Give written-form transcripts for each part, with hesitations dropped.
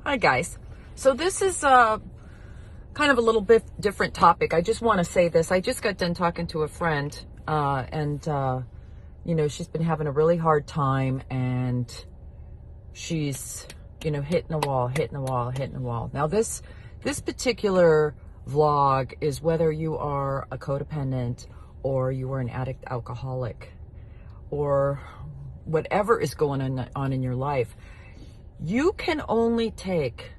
Hi guys. So this is kind of a little bit different topic. I just want to say this. I just got done talking to a friend and she's been having a really hard time, and she's, hitting a wall. Now this particular vlog is whether you are a codependent or you are an addict alcoholic or whatever is going on in your life. You can only take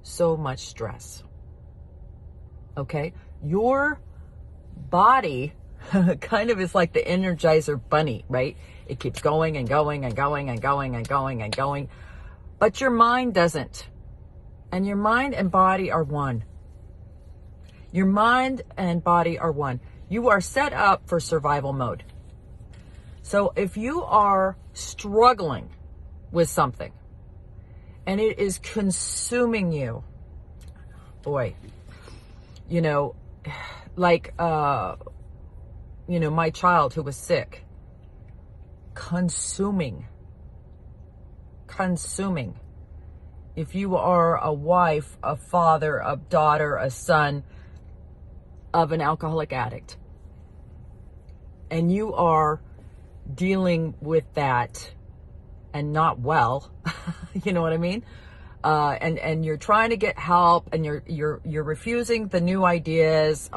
so much stress, okay? Your body kind of is like the Energizer bunny, right? It keeps going and going and going and going and going and going, but your mind doesn't. And your mind and body are one. Your mind and body are one. You are set up for survival mode. So if you are struggling with something, and it is consuming you, boy, like, my child who was sick, consuming. If you are a wife, a father, a daughter, a son of an alcoholic addict, and you are dealing with that and not well, you know what I mean? And you're trying to get help, and you're refusing the new ideas.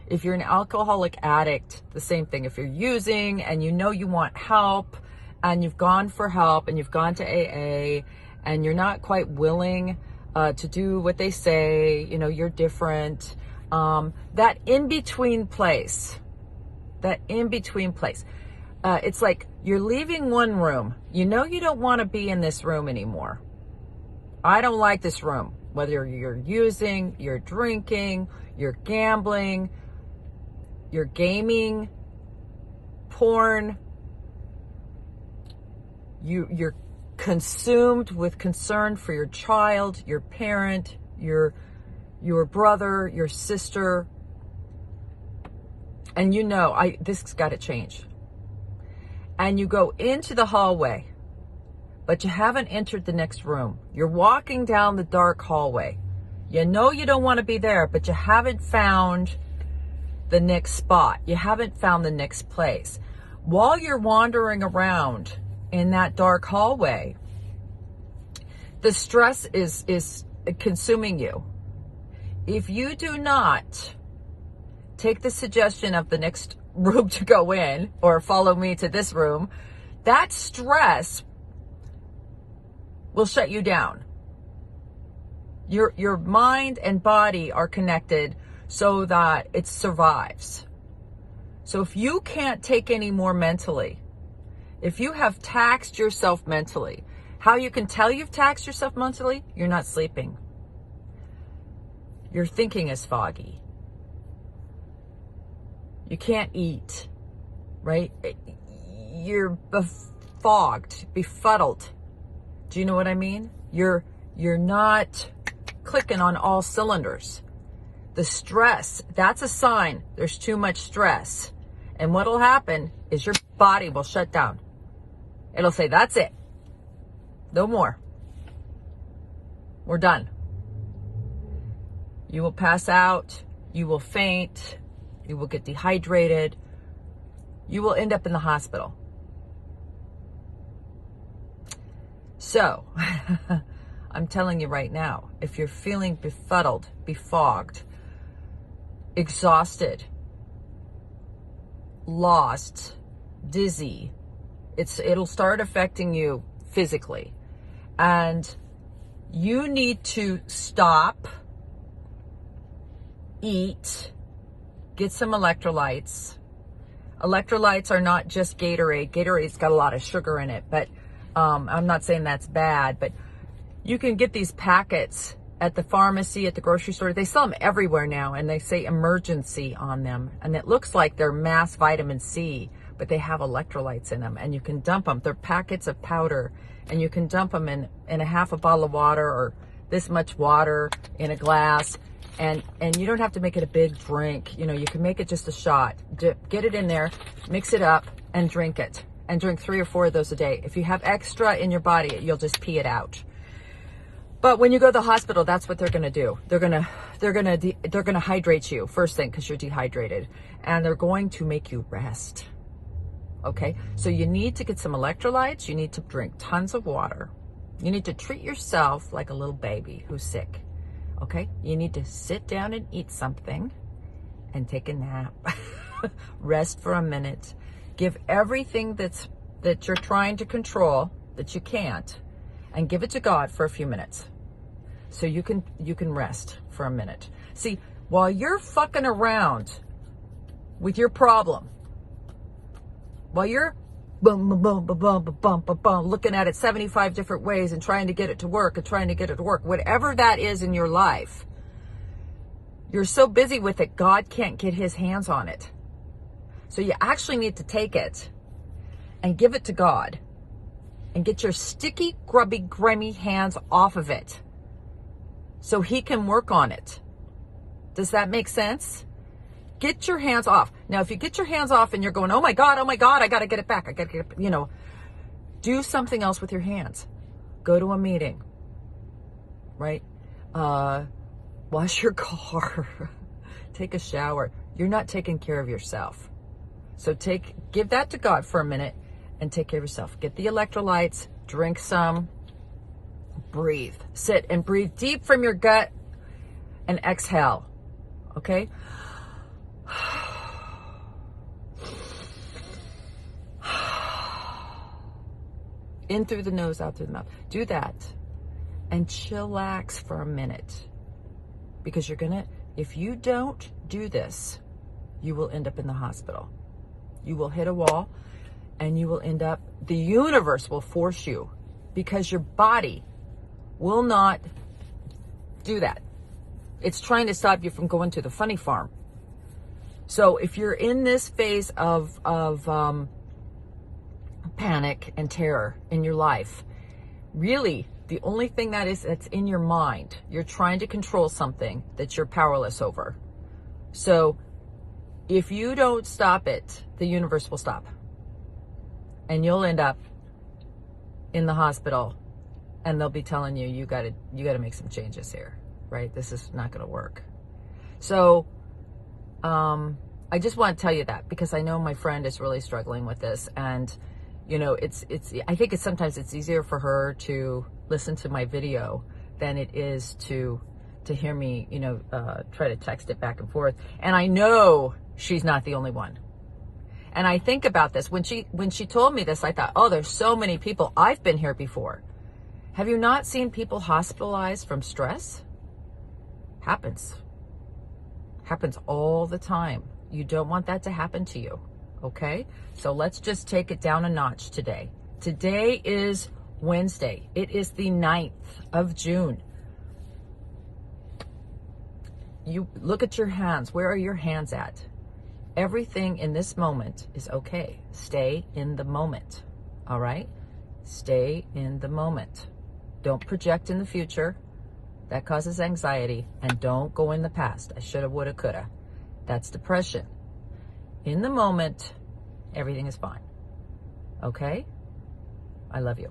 If you're an alcoholic addict, the same thing. If you're using and you want help, and you've gone for help, and you've gone to AA, and you're not quite willing to do what they say, you're different. That in-between place, it's like you're leaving one room. You don't want to be in this room anymore. I don't like this room. Whether you're using, you're drinking, you're gambling, you're gaming, porn, you're consumed with concern for your child, your parent, your brother, your sister. And this has got to change. And you go into the hallway, but you haven't entered the next room. You're walking down the dark hallway. You don't want to be there, but you haven't found the next spot. You haven't found the next place. While you're wandering around in that dark hallway, the stress is consuming you. If you do not take the suggestion of the next room to go in, or follow me to this room, that stress will shut you down. Your mind and body are connected so that it survives. So if you can't take any more mentally, if you have taxed yourself mentally, how you can tell you've taxed yourself mentally? You're not sleeping. Your thinking is foggy. You can't eat, right? You're befuddled. Do you know what I mean? You're not clicking on all cylinders. The stress, that's a sign there's too much stress. And what'll happen is your body will shut down. It'll say, that's it. No more. We're done. You will pass out. You will faint. You will get dehydrated. You will end up in the hospital. So, I'm telling you right now, if you're feeling befuddled, befogged, exhausted, lost, dizzy, it'll start affecting you physically. And you need to stop, eat, get some electrolytes. Electrolytes are not just Gatorade. Gatorade's got a lot of sugar in it, but I'm not saying that's bad, but you can get these packets at the pharmacy, at the grocery store. They sell them everywhere now, and they say emergency on them. And it looks like they're mass vitamin C, but they have electrolytes in them, and you can dump them. They're packets of powder, and you can dump them in a half a bottle of water, or this much water in a glass. And you don't have to make it a big drink. You can make it just a shot. Get it in there, mix it up, and drink it. And drink 3 or 4 of those a day. If you have extra in your body, you'll just pee it out. But when you go to the hospital, that's what they're going to do. They're going to hydrate you first thing because you're dehydrated, and they're going to make you rest. Okay? So you need to get some electrolytes. You need to drink tons of water. You need to treat yourself like a little baby who's sick. Okay? You need to sit down and eat something and take a nap. Rest for a minute. Give everything that you're trying to control that you can't, and give it to God for a few minutes. So you can rest for a minute. See, while you're fucking around with your problem, while you're looking at it 75 different ways and trying to get it to work whatever that is in your life, you're so busy with it, God can't get his hands on it. So you actually need to take it and give it to God and get your sticky, grubby, grimy hands off of it so he can work on it. Does that make sense? Get your hands off. Now, if you get your hands off and you're going, oh my God, I got to get it back. Do something else with your hands. Go to a meeting, right? Wash your car, take a shower. You're not taking care of yourself. So give that to God for a minute and take care of yourself. Get the electrolytes, drink some, breathe. Sit and breathe deep from your gut and exhale. Okay? In through the nose, out through the mouth. Do that and chillax for a minute. Because if you don't do this, you will end up in the hospital. You will hit a wall and you will end up, the universe will force you because your body will not do that. It's trying to stop you from going to the funny farm. So if you're in this phase of panic and terror in your life, really the only thing that's in your mind, you're trying to control something that you're powerless over. So if you don't stop it, the universe will stop. And you'll end up in the hospital and they'll be telling you, you gotta make some changes here, right? This is not gonna work. So, I just want to tell you that because I know my friend is really struggling with this, and I think sometimes it's easier for her to listen to my video than it is to hear me, try to text it back and forth. And I know she's not the only one. And I think about this. When she told me this, I thought, oh, there's so many people. I've been here before. Have you not seen people hospitalized from stress? Happens all the time. You don't want that to happen to you. Okay? So let's just take it down a notch today. Today is Wednesday. It is the 9th of June. You look at your hands. Where are your hands at? Everything in this moment is okay. Stay in the moment. All right? Stay in the moment. Don't project in the future. That causes anxiety. And don't go in the past. I shoulda, woulda, coulda. That's depression. In the moment, everything is fine. Okay? I love you.